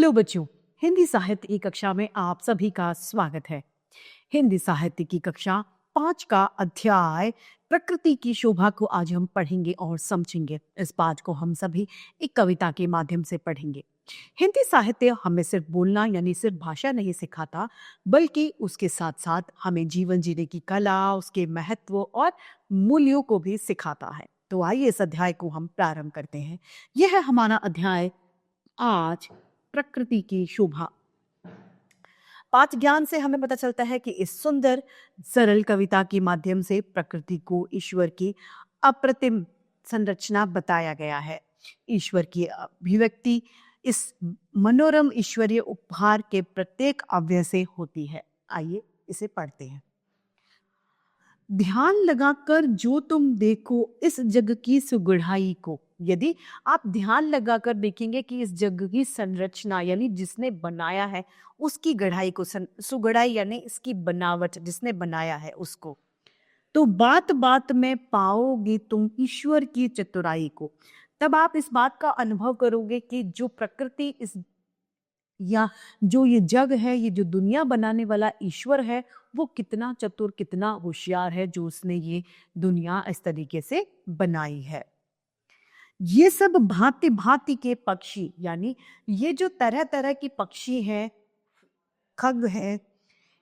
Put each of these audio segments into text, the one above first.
Hello बच्चों, हिंदी साहित्य की कक्षा में आप सभी का स्वागत है। हिंदी साहित्य की कक्षा 5 का अध्याय प्रकृति की शोभा को आज हम पढ़ेंगे और समझेंगे। इस पाठ को हम सभी एक कविता के माध्यम से पढ़ेंगे। हिंदी साहित्य हमें सिर्फ बोलना यानी सिर्फ भाषा नहीं सिखाता, बल्कि उसके साथ साथ हमें जीवन जीने की कला, उसके महत्व और मूल्यों को भी सिखाता है। तो आइए इस अध्याय को हम प्रारंभ करते हैं। यह है हमारा अध्याय आज, प्रकृति की शोभा। पाठ ज्ञान से हमें पता चलता है कि इस सुंदर सरल कविता के माध्यम से प्रकृति को ईश्वर की अप्रतिम संरचना बताया गया है। ईश्वर की अभिव्यक्ति इस मनोरम ईश्वरीय उपहार के प्रत्येक अवयव से होती है। आइए इसे पढ़ते हैं। ध्यान लगाकर जो तुम देखो इस जग की सुगढ़ाई को। यदि आप ध्यान लगाकर देखेंगे कि इस जग की संरचना यानी जिसने बनाया है उसकी गढ़ाई को, सुगढ़ाई यानी इसकी बनावट, जिसने बनाया है उसको, तो बात बात में पाओगे तुम ईश्वर की चतुराई को। तब आप इस बात का अनुभव करोगे कि जो प्रकृति इस या जो ये जग है, ये जो दुनिया बनाने वाला ईश्वर है, वो कितना चतुर, कितना होशियार है, जो उसने ये दुनिया इस तरीके से बनाई है। ये सब भांति भांति के पक्षी, यानी ये जो तरह तरह के पक्षी हैं, खग हैं,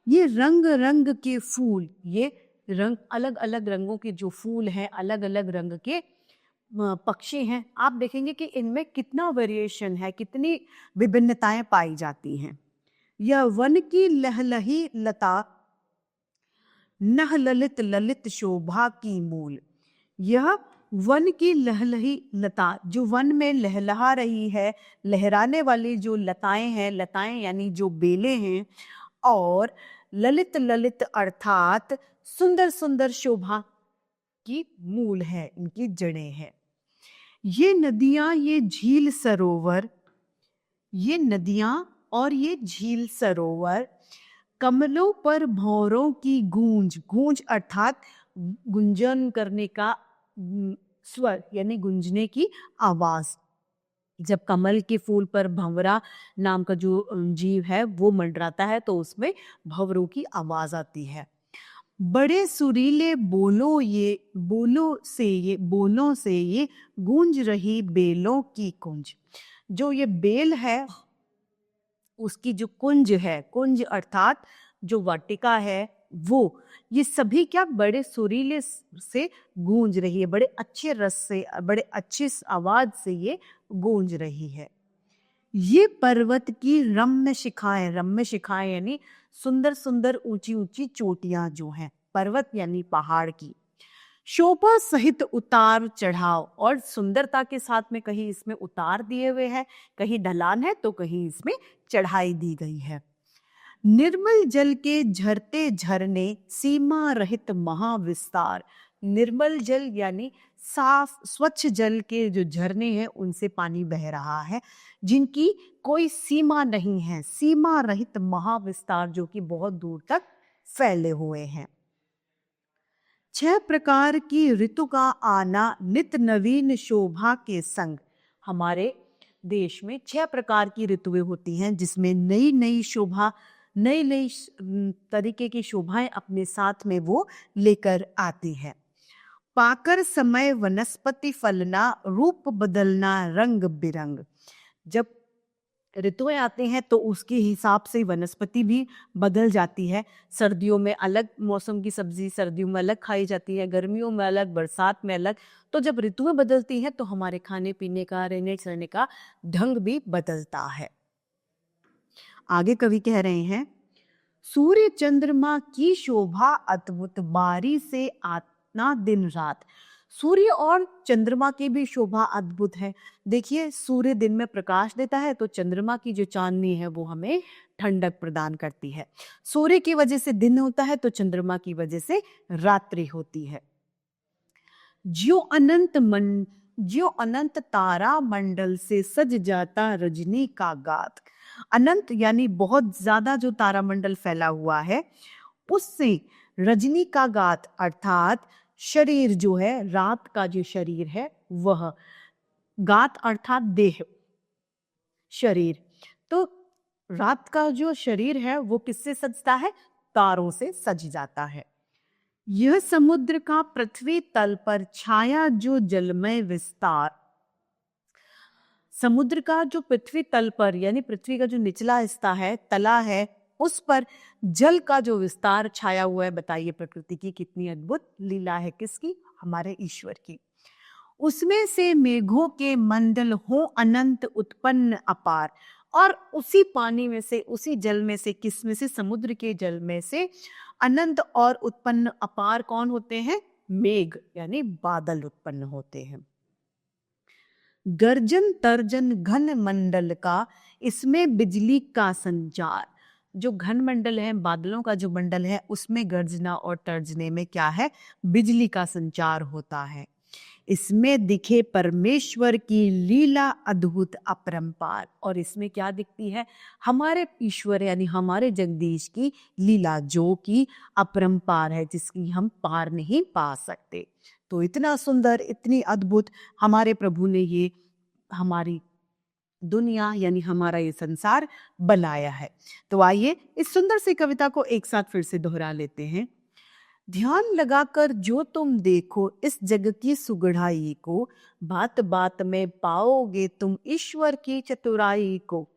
ये रंग रंग के फूल, ये रंग अलग अलग रंगों के जो फूल हैं, अलग अलग रंग के पक्षी हैं, आप देखेंगे कि इनमें कितना वेरिएशन है, कितनी विभिन्नताएं पाई जाती हैं। यह वन की लहलही लता, नह ललित ललित शोभा की मूल। यह वन की लहलही लता, जो वन में लहलहा रही है, लहराने वाली जो लताएं हैं, लताएं यानी जो बेलें हैं, और ललित ललित अर्थात सुंदर सुंदर शोभा की मूल है, इनकी जड़ें हैं। ये नदियां, ये झील सरोवर, ये नदियां और ये झील सरोवर, कमलों पर भौरों की गूंज, गूंज अर्थात गुंजन करने का स्वर यानी गूंजने की आवाज। जब कमल के फूल पर भंवरा नाम का जो जीव है वो मंडराता है तो उसमें भंवरों की आवाज आती है। बड़े सुरीले बोलों से ये गूंज रही बेलों की कुंज। जो ये बेल है उसकी जो कुंज है, कुंज अर्थात जो वाटिका है, वो ये सभी क्या बड़े सुरीले से गूंज रही है, बड़े अच्छे रस से, बड़े अच्छी आवाज से ये गूंज रही है। ये पर्वत की रम्य शिखाएं यानी सुंदर सुंदर ऊंची ऊंची चोटियां जो हैं, पर्वत यानी पहाड़ की, शोभा सहित उतार चढ़ाव, और सुंदरता के साथ में कहीं इसमें उतार दिए हुए हैं, कहीं ढलान है तो कहीं इसमें चढ़ाई दी गई है। निर्मल जल के झरते झरने, सीमा रहित महाविस्तार। निर्मल जल यानी साफ स्वच्छ जल के जो झरने हैं उनसे पानी बह रहा है, जिनकी कोई सीमा नहीं है, सीमा रहित महाविस्तार, जो कि बहुत दूर तक फैले हुए हैं। 6 प्रकार की ऋतु का आना, नित नवीन शोभा के संग। हमारे देश में 6 प्रकार की ऋतुएं होती हैं, जिसमें नई नई शोभा, नई नई तरीके की शोभाएं अपने साथ में वो लेकर आती है। पाकर समय वनस्पति फलना, रूप बदलना रंग बिरंग। जब ऋतुएं आते हैं तो उसके हिसाब से वनस्पति भी बदल जाती है। सर्दियों में अलग मौसम की सब्जी सर्दियों में अलग खाई जाती है, गर्मियों में अलग, बरसात में अलग। तो जब ऋतुएं बदलती हैं तो हमारे खाने पीने का, रहने सहने का ढंग भी बदलता है। आगे कवि कह रहे हैं, सूर्य चंद्रमा की शोभा अद्भुत, बारी से आतना दिन रात। सूर्य और चंद्रमा की भी शोभा अद्भुत है। देखिए, सूर्य दिन में प्रकाश देता है तो चंद्रमा की जो चांदनी है वो हमें ठंडक प्रदान करती है। सूर्य की वजह से दिन होता है तो चंद्रमा की वजह से रात्रि होती है। ज्यो अनंत तारा मंडल से सज जाता रजनी का गात। अनंत यानी बहुत ज्यादा जो तारामंडल फैला हुआ है उससे रजनी का गात अर्थात शरीर जो है, रात का जो शरीर है वह, गात अर्थात देह, शरीर, तो रात का जो शरीर है वो किससे सजता है? तारों से सज जाता है। यह समुद्र का पृथ्वी तल पर छाया जो जलमय विस्तार, समुद्र का जो पृथ्वी तल पर यानी पृथ्वी का जो निचला हिस्सा है, तला है, उस पर जल का जो विस्तार छाया हुआ है। बताइए प्रकृति की कितनी अद्भुत लीला है, किसकी? हमारे ईश्वर की। उसमें से मेघों के मंडल हो अनंत उत्पन्न अपार, और उसी पानी में से, उसी जल में से, किस में से? समुद्र के जल में से अनंत और उत्पन्न अपार कौन होते हैं? मेघ यानी बादल उत्पन्न होते हैं। गर्जन तर्जन घन मंडल का, इसमें बिजली का संचार। जो घन मंडल है, बादलों का जो मंडल है, उसमें गर्जना और तर्जने में क्या है? बिजली का संचार होता है। इसमें दिखे परमेश्वर की लीला अद्भुत अपरंपार, और इसमें क्या दिखती है? हमारे ईश्वर यानी हमारे जगदीश की लीला, जो कि अपरंपार है, जिसकी हम पार नहीं पा सकते। तो इतना सुंदर, इतनी अद्भुत हमारे प्रभु ने ये हमारी दुनिया यानी हमारा ये संसार बनाया है। तो आइए इस सुंदर सी कविता को एक साथ फिर से दोहरा लेते हैं। ध्यान लगाकर जो तुम देखो इस जग की सुगढ़ाई को, बात बात में पाओगे तुम ईश्वर की चतुराई को।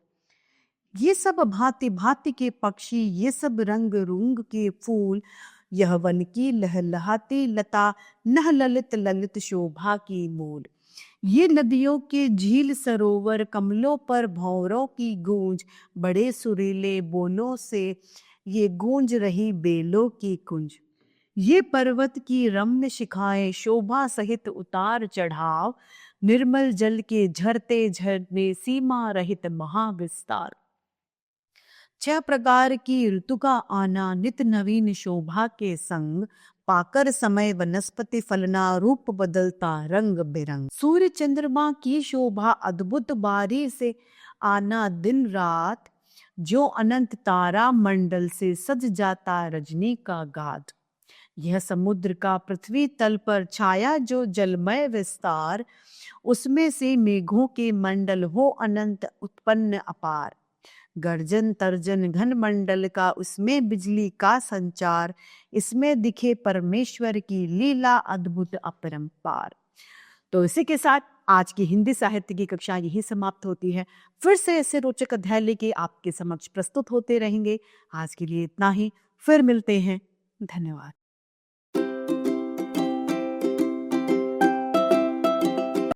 ये सब भांति भांति के पक्षी, ये सब रंग रूंग के फूल, यह वन की लहलहाती लता, नह ललित ललित शोभा की मूल। ये नदियों के झील सरोवर, कमलों पर भंवरों की गूंज, बड़े सुरीले बोलों से ये गूंज रही बेलों की कुंज। ये पर्वत की रम्य शिखाएं, शोभा सहित उतार चढ़ाव, निर्मल जल के झरते झरने, सीमा रहित महाविस्तार। 6 प्रकार की ऋतु का आना, नित नवीन शोभा के संग, पाकर समय वनस्पति फलना, रूप बदलता रंग बिरंग। सूर्य चंद्रमा की शोभा अद्भुत बारी से आना दिन रात, जो अनंत तारा मंडल से सज जाता रजनी का गाद। यह समुद्र का पृथ्वी तल पर छाया जो जलमय विस्तार, उसमें से मेघों के मंडल हो अनंत उत्पन्न अपार। गर्जन तर्जन घन मंडल का, उसमें बिजली का संचार, इसमें दिखे परमेश्वर की लीला अद्भुत अपरंपार। तो इसी के साथ आज की हिंदी साहित्य की कक्षा यही समाप्त होती है। फिर से ऐसे रोचक अध्याय लेके आपके समक्ष प्रस्तुत होते रहेंगे। आज के लिए इतना ही, फिर मिलते हैं। धन्यवाद।